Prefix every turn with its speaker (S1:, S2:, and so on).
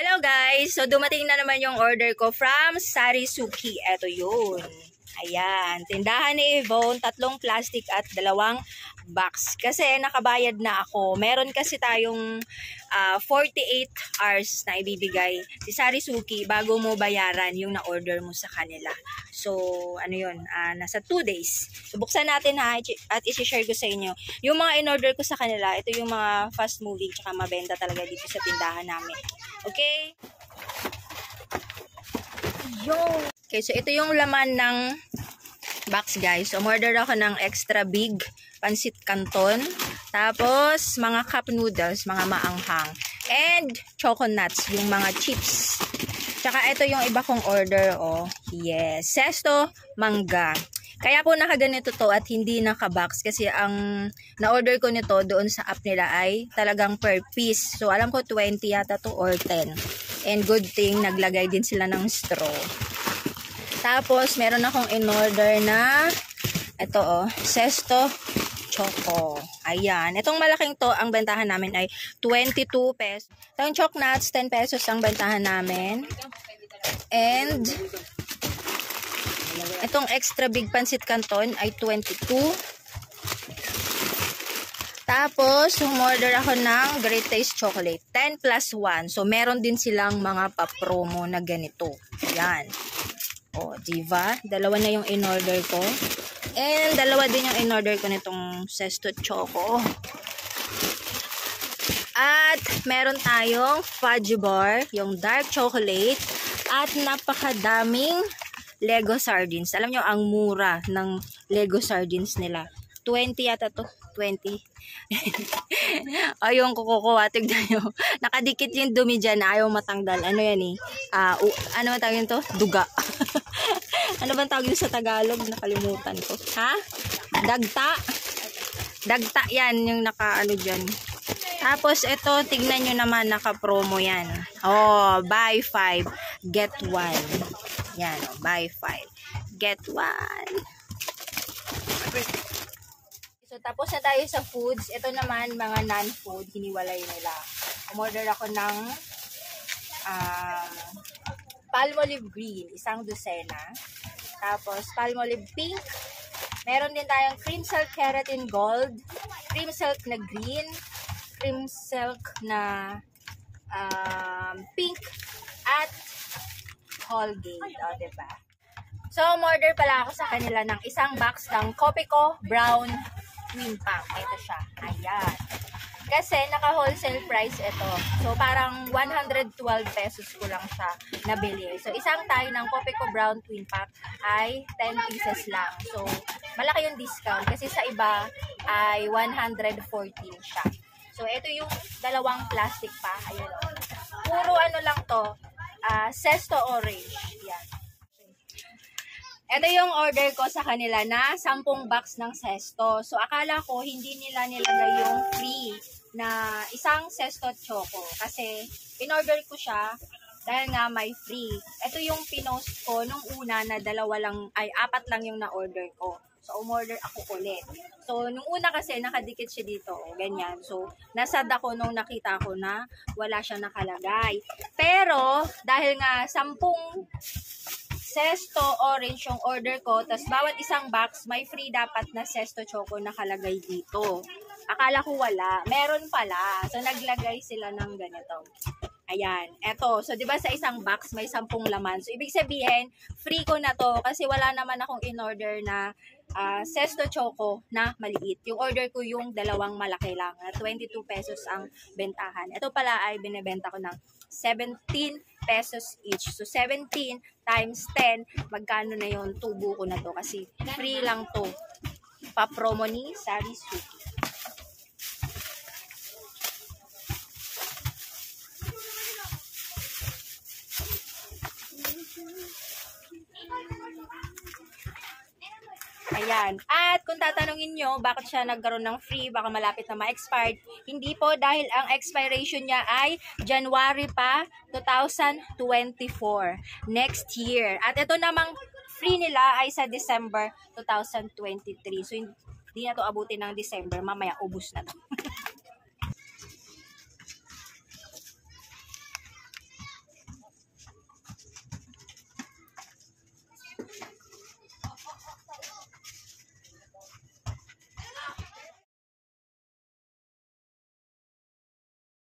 S1: Hello guys! So dumating na naman yung order ko from Sarisuki. Ito yun. Ayan. Tindahan ni Yvonne, 3 plastic at 2 box. Kasi nakabayad na ako. Meron kasi tayong 48 hours na ibibigay si Sarisuki bago mo bayaran yung na-order mo sa kanila. So, ano yun? Nasa 2 days. So, buksan natin ha at isi-share ko sa inyo. Yung mga in-order ko sa kanila, ito yung mga fast moving tsaka mabenta talaga dito sa tindahan namin. Okay? Okay, so ito yung laman ng box guys. So, order ako ng extra big pansit canton. Tapos, mga cup noodles, mga maanghang. And, choco nuts, yung mga chips. Tsaka ito yung iba kong order, oh. Yes. Sesto, mangga. Kaya po nakaganito to at hindi naka-box kasi ang na-order ko nito doon sa app nila ay talagang per piece. So, alam ko 20 yata to or 10. And good thing, naglagay din sila ng straw. Tapos, meron akong in-order na ito oh, Sesto Choco. Ayan. Itong malaking to, ang bentahan namin ay 22 pesos. Itong choc nuts, 10 pesos ang bentahan namin. And itong extra big pansit canton ay 22. Tapos, umorder ako ng Great Taste Chocolate. 10 plus 1. So, meron din silang mga pa-promo na ganito. Ayan. O, diba? Dalawa na yung in-order ko. And, dalawa din yung in-order ko nitong Sesto Choco. At, meron tayong fudge bar, yung dark chocolate. At, napakadaming Lego sardines. Alam nyo, ang mura ng Lego sardines nila. 20 yata to. 20. Ayun, kukukuha. Tignan nyo. Nakadikit yung dumi dyan na ayaw matanggal. Ano yan eh? Ano ba tawag yun to? Duga. Ano ba tawag yun sa Tagalog? Nakalimutan ko. Ha? Dagta. Dagta yan. Yung naka-ano dyan. Tapos, ito, tignan nyo naman. Naka-promo yan. Oh, buy 5. Get 1. Yan. Oh, buy 5. Get 1. So, tapos na tayo sa foods. Ito naman, mga non-food, hiniwalay nila. Umorder ako ng Palmolive Green, 1 dosena. Tapos, Palmolive Pink. Meron din tayong Cream Silk Keratin Gold, Cream Silk na Green, Cream Silk na Pink, at Colgate. O, diba? So, umorder pala ako sa kanila ng 1 box ng Copico Brown Twin Pack. Ito siya. Ayan. Kasi naka-wholesale price ito. So, parang 112 pesos ko lang siya nabili. So, isang tayo ng Copico Brown Twin Pack ay 10 pieces lang. So, malaki yung discount. Kasi sa iba ay 114 siya. So, ito yung 2 plastic pa. Ayan. Puro ano lang to. Sesto orange. Yan. Ito yung order ko sa kanila na 10 box ng Sesto. So, akala ko hindi nila nilagay yung free na 1 Sesto Choco. Kasi, in-order ko siya dahil nga may free. Ito yung pinost ko nung una na 4 lang yung na-order ko. So, umorder ako ulit. So, nung una kasi, nakadikit siya dito. Ganyan. So, nasad ako nung nakita ko na wala siya nakalagay. Pero, dahil nga 10 Sesto orange yung order ko, tapos bawat 1 box, may free dapat na Sesto Choco nakalagay dito. Akala ko wala. Meron pala. So, naglagay sila ng ganito. Ayan. Eto. So, di ba sa 1 box, may 10 laman. So, ibig sabihin, free ko na to kasi wala naman akong in-order na Sesto Choco na maliit. Yung order ko yung 2 malaki lang. 22 pesos ang bentahan. Ito pala ay binibenta ko ng 17 pesos each. So, 17 times 10, magkano na yung tubo ko na to? Kasi free lang to. Pa-promo ni Sarisuki. Ayan. At kung tatanungin nyo, bakit siya nagkaroon ng free, baka malapit na ma-expired, hindi po dahil ang expiration niya ay January pa 2024. Next year. At ito namang free nila ay sa December 2023. So, hindi na to abutin ng December. Mamaya, ubus na to.